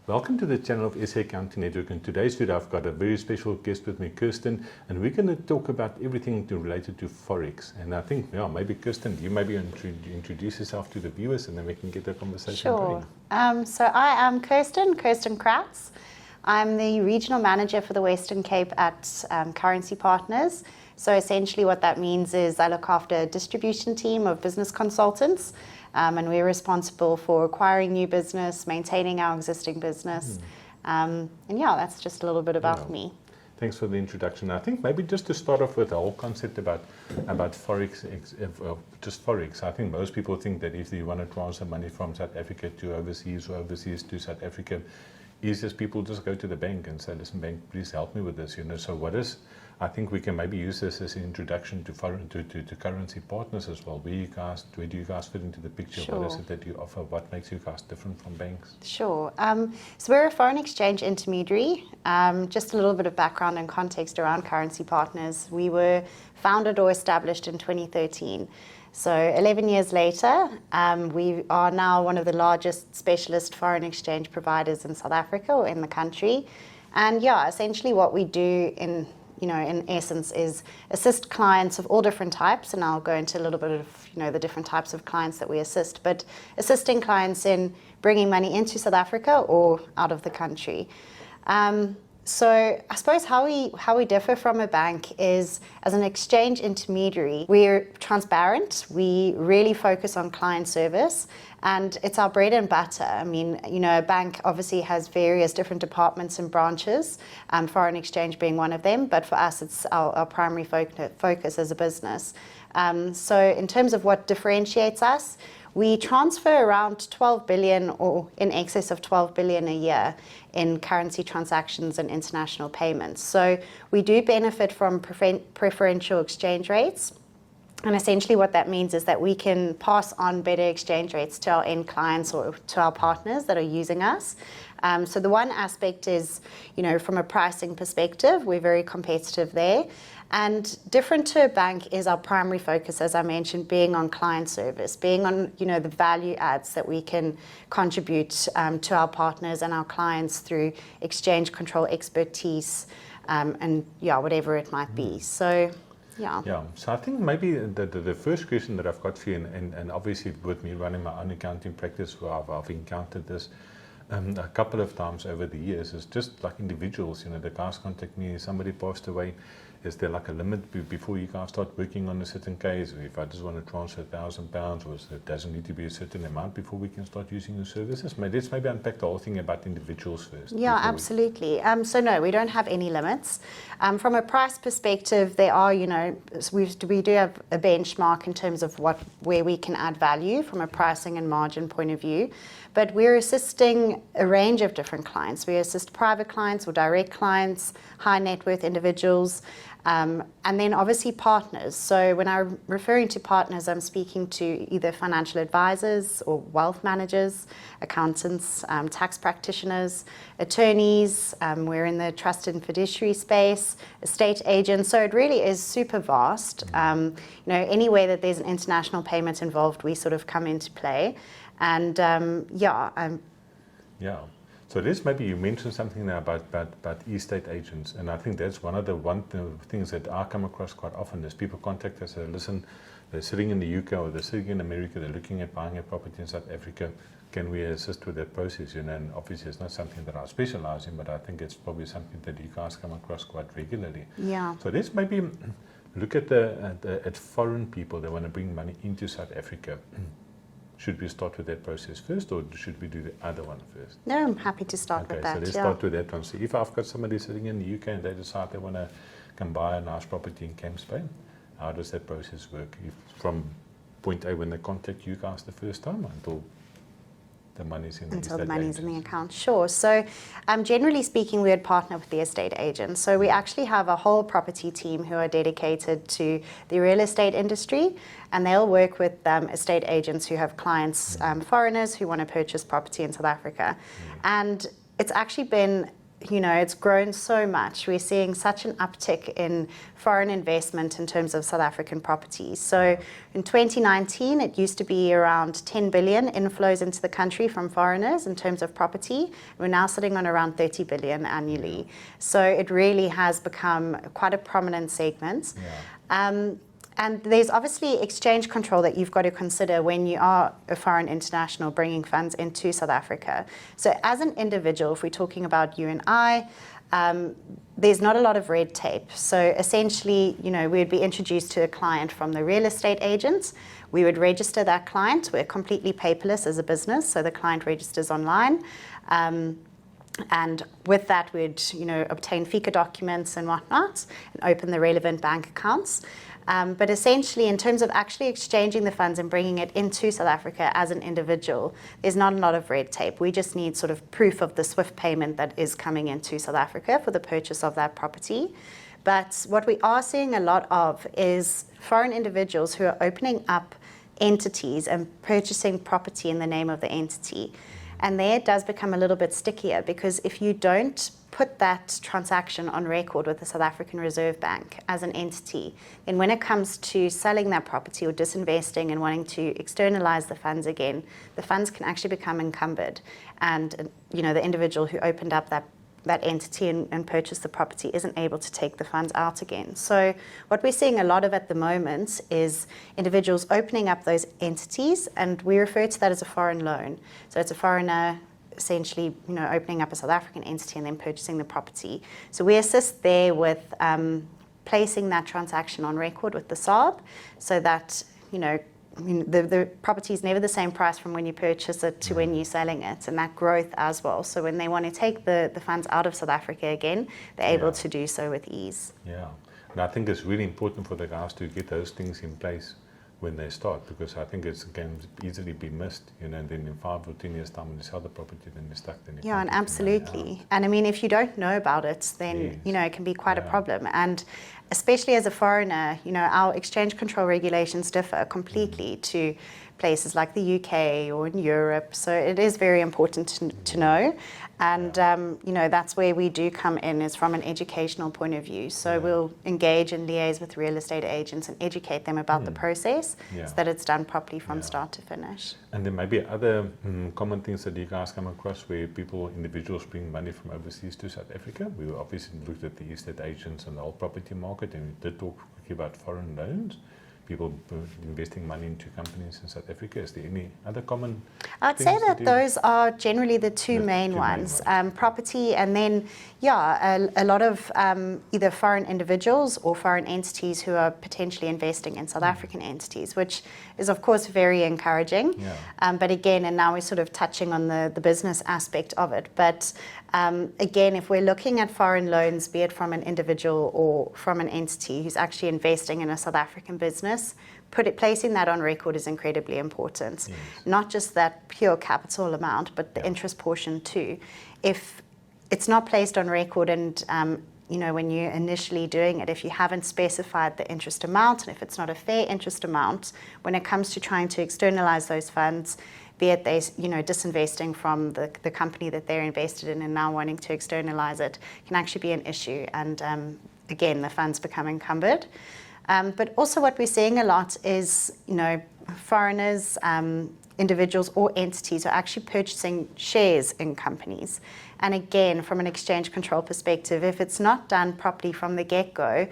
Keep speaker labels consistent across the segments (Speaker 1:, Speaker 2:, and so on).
Speaker 1: Welcome to the channel of SA Accounting Network. In today's video, I've got a very special guest with me, Kirsten, and we're going to talk about everything related to Forex. And I think, maybe Kirsten, you maybe introduce yourself to the viewers, and then we can get the conversation going.
Speaker 2: So I am Kirsten Kratz. I'm the regional manager for the Western Cape at Currency Partners. So essentially what that means is I look after a distribution team of business consultants, and we're responsible for acquiring new business, maintaining our existing business. And that's just a little bit about me.
Speaker 1: Thanks for the introduction. I think maybe just to start off with the whole concept about Forex, just Forex. I think most people think that if you want to transfer money from South Africa to overseas or overseas to South Africa, easiest people just go to the bank and say, listen, bank, please help me with this. So what is, I think we can maybe use this as an introduction to currency partners as well. Where do you guys fit into the picture?
Speaker 2: Sure.
Speaker 1: What is it that you offer? What makes you guys different from banks?
Speaker 2: Sure. So we're a foreign exchange intermediary. Just a little bit of background and context around Currency Partners. We were founded or established in 2013. So 11 years later, we are now one of the largest specialist foreign exchange providers in South Africa or in the country. And essentially what we do in essence is assist clients of all different types, and I'll go into a little bit of, the different types of clients that we assist, but assisting clients in bringing money into South Africa or out of the country. So I suppose how we differ from a bank is, as an exchange intermediary, we're transparent. We really focus on client service, and it's our bread and butter. I mean, a bank obviously has various different departments and branches, foreign exchange being one of them, but for us, it's our primary focus as a business. So in terms of what differentiates us, we transfer around 12 billion or in excess of 12 billion a year in currency transactions and international payments. So we do benefit from preferential exchange rates. And essentially what that means is that we can pass on better exchange rates to our end clients or to our partners that are using us. So the one aspect is, from a pricing perspective, we're very competitive there. And different to a bank is our primary focus, as I mentioned, being on client service, being on, the value adds that we can contribute to our partners and our clients through exchange control expertise and whatever it might be. So,
Speaker 1: So I think maybe the first question that I've got for you, and obviously with me running my own accounting practice, where I've encountered this a couple of times over the years, is just like individuals, the guys contact me, somebody passed away. Is there like a limit before you guys start working on a certain case? Or if I just want to transfer £1,000, or it doesn't need to be a certain amount before we can start using your services? Let's maybe unpack the whole thing about individuals first.
Speaker 2: Yeah, absolutely. So no, we don't have any limits. From a price perspective, there are, we do have a benchmark in terms of where we can add value from a pricing and margin point of view. But we're assisting a range of different clients. We assist private clients or direct clients, high net worth individuals, and then obviously partners. So when I'm referring to partners, I'm speaking to either financial advisors or wealth managers, accountants, tax practitioners, attorneys. We're in the trust and fiduciary space, estate agents. So it really is super vast. Any way that there's an international payment involved, we sort of come into play. And
Speaker 1: So this, maybe you mentioned something now about estate agents, and I think that's one of the things that I come across quite often is people contact us and say, listen, they're sitting in the UK or they're sitting in America, they're looking at buying a property in South Africa. Can we assist with that process? And obviously it's not something that I specialize in, but I think it's probably something that you guys come across quite regularly.
Speaker 2: Yeah.
Speaker 1: So let's maybe look at foreign people that want to bring money into South Africa. Should we start with that process first, or should we do the other one first?
Speaker 2: No, I'm happy to start with that.
Speaker 1: So let's start with that one. So if I've got somebody sitting in the UK and they decide they want to come buy a nice property in Camp Spain, how does that process work? From point A when they contact you guys the first time until the money's in
Speaker 2: the account. Sure. So generally speaking, we would partner with the estate agent. So we actually have a whole property team who are dedicated to the real estate industry, and they'll work with estate agents who have clients, foreigners who want to purchase property in South Africa. And it's actually been it's grown so much. We're seeing such an uptick in foreign investment in terms of South African properties. So in 2019, it used to be around 10 billion inflows into the country from foreigners in terms of property. We're now sitting on around 30 billion annually. So it really has become quite a prominent segment. And there's obviously exchange control that you've got to consider when you are a foreign international bringing funds into South Africa. So as an individual, if we're talking about you and I, there's not a lot of red tape. So essentially, we would be introduced to a client from the real estate agent. We would register that client. We're completely paperless as a business, so the client registers online. And with that, we'd obtain FICA documents and whatnot and open the relevant bank accounts. But essentially, in terms of actually exchanging the funds and bringing it into South Africa as an individual, there's not a lot of red tape. We just need sort of proof of the SWIFT payment that is coming into South Africa for the purchase of that property. But what we are seeing a lot of is foreign individuals who are opening up entities and purchasing property in the name of the entity. And there it does become a little bit stickier, because if you don't put that transaction on record with the South African Reserve Bank as an entity, then when it comes to selling that property or disinvesting and wanting to externalize the funds again, the funds can actually become encumbered. And the individual who opened up that entity and purchased the property isn't able to take the funds out again. So what we're seeing a lot of at the moment is individuals opening up those entities, and we refer to that as a foreign loan. So it's a foreigner essentially opening up a South African entity and then purchasing the property. So we assist there with placing that transaction on record with the SARB, so that the property is never the same price from when you purchase it to when you're selling it, and that growth as well. So when they want to take the funds out of South Africa again, they're able to do so with ease.
Speaker 1: Yeah, and I think it's really important for the guys to get those things in place when they start, because I think it can easily be missed, and then in 5 or 10 years' time when you sell the property, then you're stuck.
Speaker 2: And absolutely. And I mean, if you don't know about it, then, it can be quite a problem. And especially as a foreigner, our exchange control regulations differ completely to places like the UK or in Europe. So it is very important to know. And, that's where we do come in, is from an educational point of view. So we'll engage and liaise with real estate agents and educate them about the process so that it's done properly from start to finish.
Speaker 1: And there may be other common things that you guys come across where individuals bring money from overseas to South Africa. We obviously looked at the estate agents and the whole property market, and we did talk quickly about foreign loans. People investing money into companies in South Africa. Is there any other common
Speaker 2: I'd say that those are generally the two main ones. Property, and then, a lot of either foreign individuals or foreign entities who are potentially investing in South African entities, which is, of course, very encouraging. But again, and now we're sort of touching on the business aspect of it. But again, if we're looking at foreign loans, be it from an individual or from an entity who's actually investing in a South African business, placing that on record is incredibly important. Not just that pure capital amount, but the interest portion too. If it's not placed on record, and when you're initially doing it, if you haven't specified the interest amount, and if it's not a fair interest amount, when it comes to trying to externalize those funds, be it they disinvesting from the company that they're invested in and now wanting to externalize it, can actually be an issue. And again, the funds become encumbered. But also what we're seeing a lot is, foreigners, individuals or entities are actually purchasing shares in companies. And again, from an exchange control perspective, if it's not done properly from the get-go,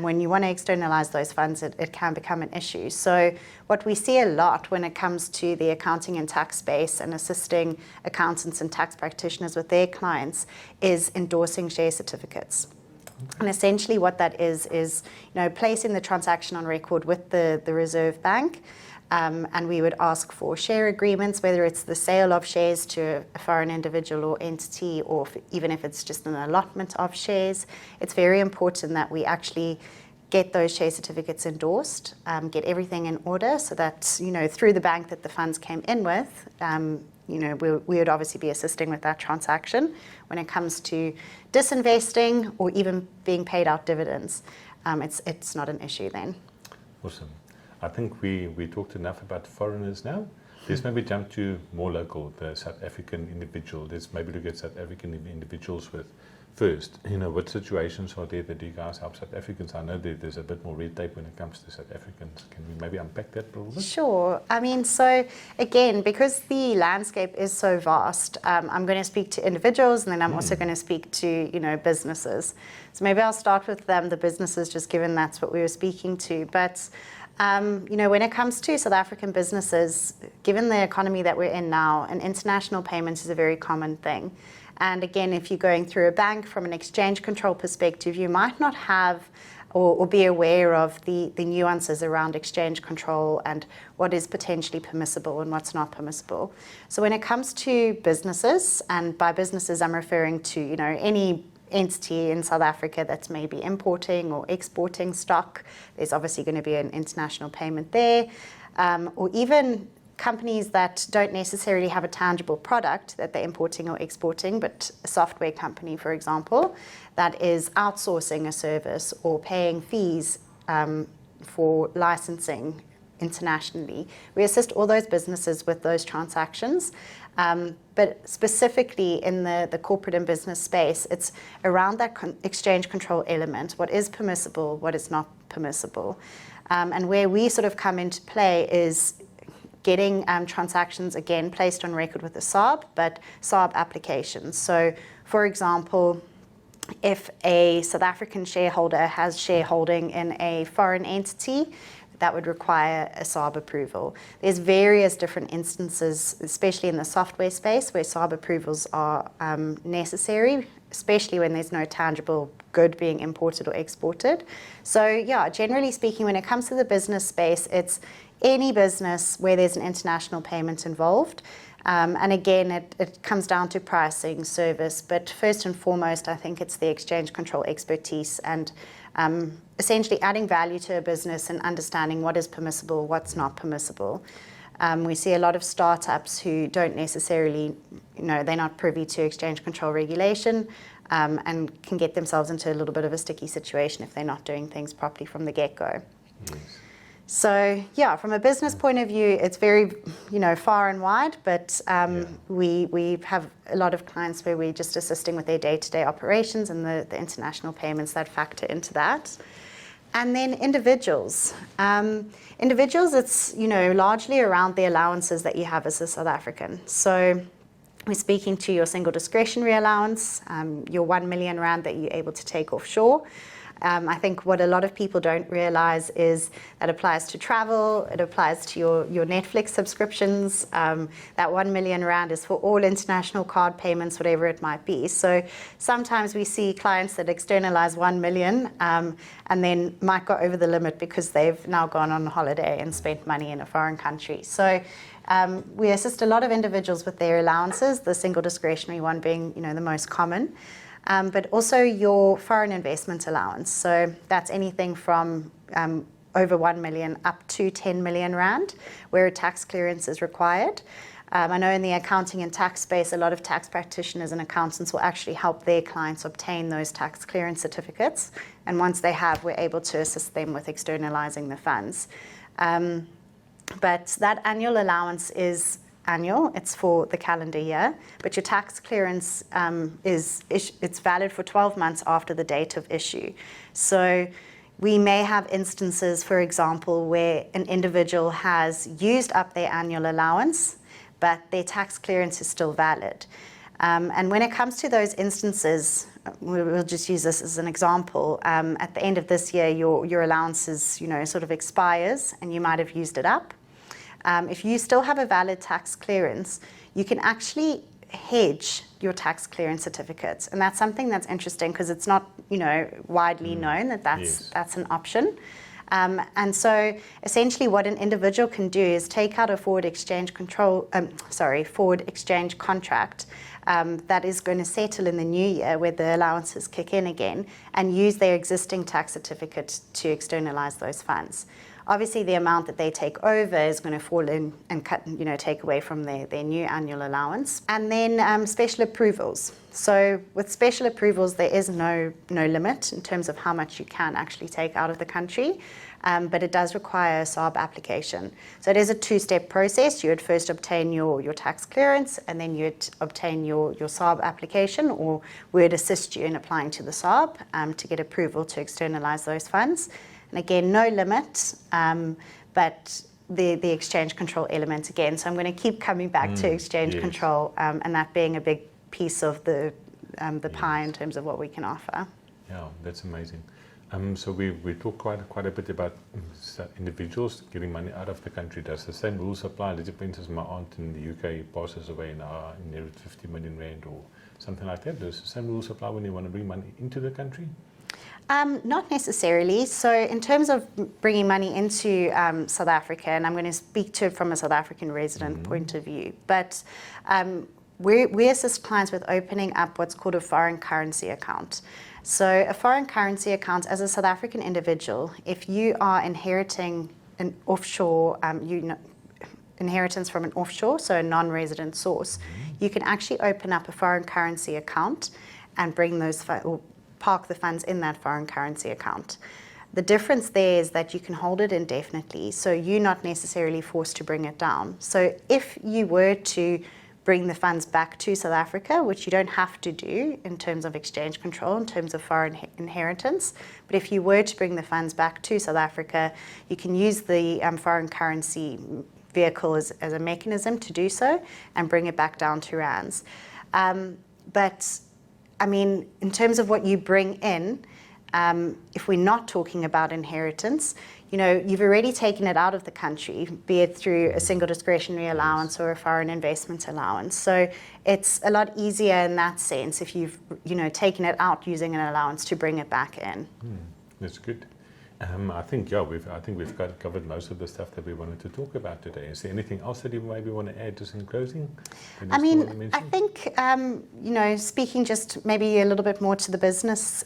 Speaker 2: when you want to externalize those funds, it can become an issue. So what we see a lot when it comes to the accounting and tax space and assisting accountants and tax practitioners with their clients is endorsing share certificates. And essentially what that is placing the transaction on record with the Reserve Bank, and we would ask for share agreements, whether it's the sale of shares to a foreign individual or entity, or even if it's just an allotment of shares. It's very important that we actually get those share certificates endorsed, get everything in order, so that through the bank that the funds came in with, we would obviously be assisting with that transaction. When it comes to disinvesting or even being paid out dividends, it's not an issue then.
Speaker 1: Awesome. I think we talked enough about foreigners now. let's maybe jump to more local, the South African individual. Let's maybe look at South African individuals with first. What situations are there that you guys help South Africans? I know that there's a bit more red tape when it comes to South Africans. Can we maybe unpack that a little bit?
Speaker 2: Sure. I mean, so again, because the landscape is so vast, I'm going to speak to individuals, and then I'm also going to speak to, businesses. So maybe I'll start with the businesses, just given that's what we were speaking to. But when it comes to South African businesses, given the economy that we're in now, an international payment is a very common thing. And again, if you're going through a bank from an exchange control perspective, you might not have or be aware of the nuances around exchange control and what is potentially permissible and what's not permissible. So when it comes to businesses, and by businesses I'm referring to any entity in South Africa that's maybe importing or exporting stock, there's obviously going to be an international payment there, or even companies that don't necessarily have a tangible product that they're importing or exporting, but a software company, for example, that is outsourcing a service or paying fees for licensing internationally. We assist all those businesses with those transactions, but specifically in the corporate and business space, it's around that exchange control element, what is permissible, what is not permissible. And where we sort of come into play is getting transactions, again, placed on record with the SARB, but SARB applications. So, for example, if a South African shareholder has shareholding in a foreign entity, that would require a SARB approval. There's various different instances, especially in the software space, where SARB approvals are necessary, especially when there's no tangible good being imported or exported. So yeah, generally speaking, when it comes to the business space, it's any business where there's an international payment involved. And again, it comes down to pricing, service, but first and foremost, I think it's the exchange control expertise and essentially adding value to a business and understanding what is permissible, what's not permissible. We see a lot of startups who don't necessarily, they're not privy to exchange control regulation and can get themselves into a little bit of a sticky situation if they're not doing things properly from the get-go.
Speaker 1: Yes.
Speaker 2: So yeah, from a business point of view, it's very, far and wide, but we have a lot of clients where we're just assisting with their day-to-day operations and the international payments that factor into that. And then individuals. Individuals, it's, largely around the allowances that you have as a South African. So we're speaking to your single discretionary allowance, your 1 million rand that you're able to take offshore. I think what a lot of people don't realize is that applies to travel, it applies to your Netflix subscriptions. That 1 million rand is for all international card payments, whatever it might be. So sometimes we see clients that externalize 1 million and then might go over the limit because they've now gone on holiday and spent money in a foreign country. So we assist a lot of individuals with their allowances, the single discretionary one being the most common. But also your foreign investment allowance. So that's anything from over 1 million up to 10 million rand, where a tax clearance is required. I know in the accounting and tax space, a lot of tax practitioners and accountants will actually help their clients obtain those tax clearance certificates. And once they have, we're able to assist them with externalizing the funds. But that annual allowance is annual, it's for the calendar year, but your tax clearance it's valid for 12 months after the date of issue. So we may have instances, for example, where an individual has used up their annual allowance, but their tax clearance is still valid. And when it comes to those instances, we'll just use this as an example. At the end of this year, your allowance is, sort of expires and you might have used it up. If you still have a valid tax clearance, you can actually hedge your tax clearance certificates. And that's something that's interesting because it's not, widely known that that's an option. And so essentially what an individual can do is take out a forward exchange contract that is going to settle in the new year where the allowances kick in again and use their existing tax certificate to externalize those funds. obviously the amount that they take over is going to fall in and cut, take away from their new annual allowance. And then special approvals. So with special approvals, there is no limit in terms of how much you can actually take out of the country. But it does require a SARB application. So it is a two-step process. You would first obtain your tax clearance, and then you'd obtain your SARB application, or we'd assist you in applying to the SARB to get approval to externalize those funds. And again, no limit, but the exchange control element again. So I'm going to keep coming back to exchange control, and that being a big piece of the pie in terms of what we can offer.
Speaker 1: Yeah, that's amazing. So we talk quite a bit about individuals getting money out of the country. Does the same rules apply? Let's say, as my aunt in the UK passes away and inherits 50 million rand or something like that. Does the same rules apply when you want to bring money into the country?
Speaker 2: Not necessarily. So in terms of bringing money into South Africa, and I'm going to speak to it from a South African resident point of view, but we assist clients with opening up what's called a foreign currency account. So a foreign currency account, as a South African individual, if you are inheriting an offshore, inheritance from an offshore, so a non-resident source, you can actually open up a foreign currency account and bring those or park the funds in that foreign currency account. The difference there is that you can hold it indefinitely, so you're not necessarily forced to bring it down. So if you were to bring the funds back to South Africa, which you don't have to do in terms of exchange control, in terms of foreign inheritance. But if you were to bring the funds back to South Africa, you can use the foreign currency vehicle as a mechanism to do so and bring it back down to rands. But I mean, in terms of what you bring in, if we're not talking about inheritance, you've already taken it out of the country, be it through a single discretionary allowance or a foreign investment allowance. So it's a lot easier in that sense if you've, taken it out using an allowance to bring it back in.
Speaker 1: That's good. I think we've covered most of the stuff that we wanted to talk about today. Is there anything else that you maybe want to add just in closing?
Speaker 2: I think, speaking just maybe a little bit more to the business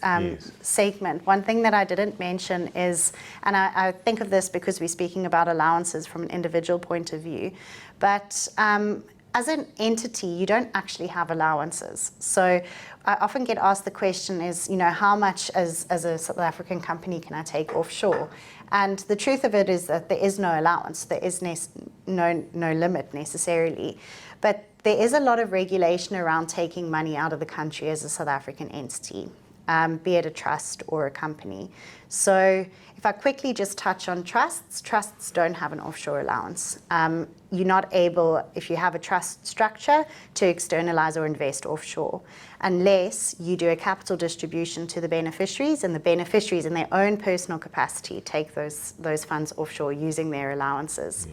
Speaker 2: segment, one thing that I didn't mention is, and I think of this because we're speaking about allowances from an individual point of view, but as an entity, you don't actually have allowances. So I often get asked the question is, how much as a South African company can I take offshore? And the truth of it is that there is no allowance. There is no limit necessarily. But there is a lot of regulation around taking money out of the country as a South African entity, be it a trust or a company. So if I quickly just touch on trusts don't have an offshore allowance. You're not able, if you have a trust structure, to externalize or invest offshore unless you do a capital distribution to the beneficiaries, and the beneficiaries in their own personal capacity take those funds offshore using their allowances.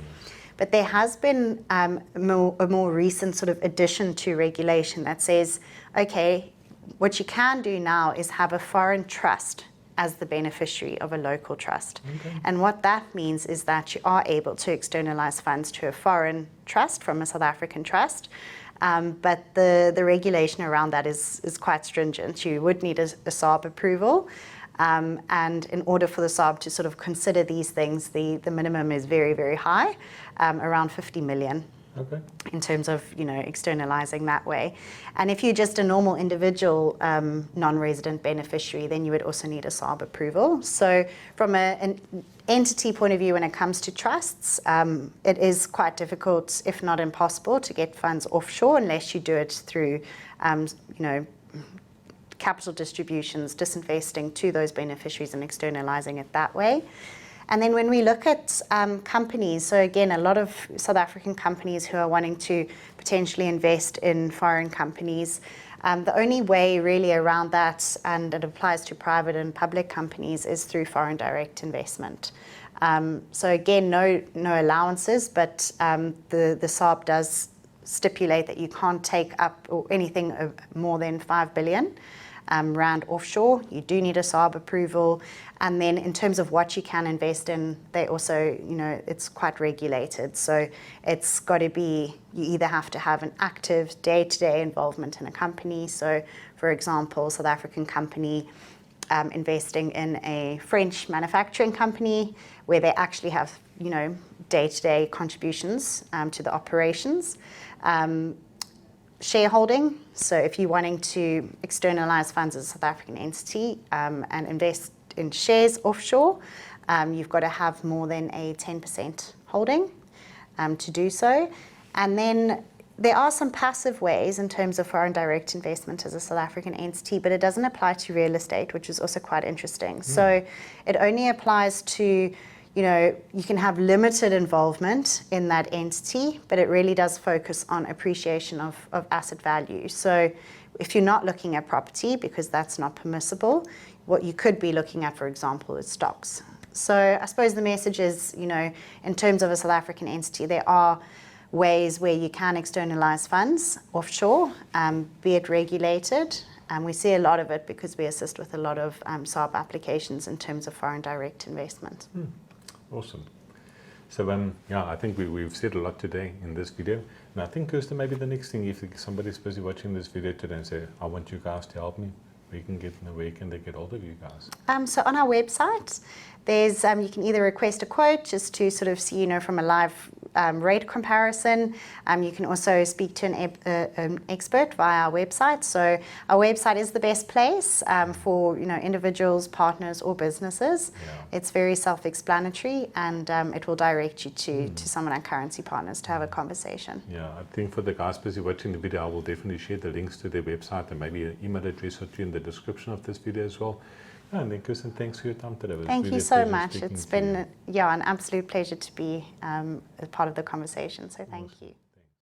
Speaker 2: But there has been a more recent sort of addition to regulation that says, okay, what you can do now is have a foreign trust as the beneficiary of a local trust. Okay. And what that means is that you are able to externalize funds to a foreign trust from a South African trust. But the regulation around that is quite stringent. You would need a SARB approval. And in order for the SARB to sort of consider these things, the minimum is very, very high, around 50 million. Okay. In terms of externalizing that way. And if you're just a normal individual non-resident beneficiary, then you would also need a SARB approval. So from an entity point of view, when it comes to trusts, it is quite difficult, if not impossible, to get funds offshore unless you do it through capital distributions, disinvesting to those beneficiaries and externalizing it that way. And then when we look at companies, so again, a lot of South African companies who are wanting to potentially invest in foreign companies, the only way really around that, and it applies to private and public companies, is through foreign direct investment. So again, no allowances, but the SARB does stipulate that you can't take up or anything of more than 5 billion. Rand offshore. You do need a SARB approval. And then in terms of what you can invest in, they also, it's quite regulated. So it's got to be, you either have to have an active day-to-day involvement in a company. So for example, South African company investing in a French manufacturing company where they actually have, day-to-day contributions to the operations. Shareholding, so if you're wanting to externalize funds as a South African entity and invest in shares offshore, you've got to have more than a 10% holding to do so. And then there are some passive ways in terms of foreign direct investment as a South African entity, but it doesn't apply to real estate, which is also quite interesting. So it only applies to, you can have limited involvement in that entity, but it really does focus on appreciation of asset value. So if you're not looking at property, because that's not permissible, what you could be looking at, for example, is stocks. So I suppose the message is, in terms of a South African entity, there are ways where you can externalize funds offshore, be it regulated. We see a lot of it because we assist with a lot of SARB applications in terms of foreign direct investment.
Speaker 1: Awesome. So I think we've said a lot today in this video. And I think, Kirsten, maybe the next thing, if somebody's busy watching this video today and say, I want you guys to help me, where can they get hold of you guys?
Speaker 2: So on our website, there's you can either request a quote just to sort of see, from a live rate comparison. You can also speak to an expert via our website. So our website is the best place for individuals, partners, or businesses. Yeah. It's very self-explanatory, and it will direct you to someone at Currency Partners to have a conversation.
Speaker 1: Yeah, I think for the guys busy watching the video, I will definitely share the links to their website and maybe an email address or two in the description of this video as well. And then, Kirsten, thanks for your time today.
Speaker 2: Thank you so much. It's been an absolute pleasure to be a part of the conversation. So thank you.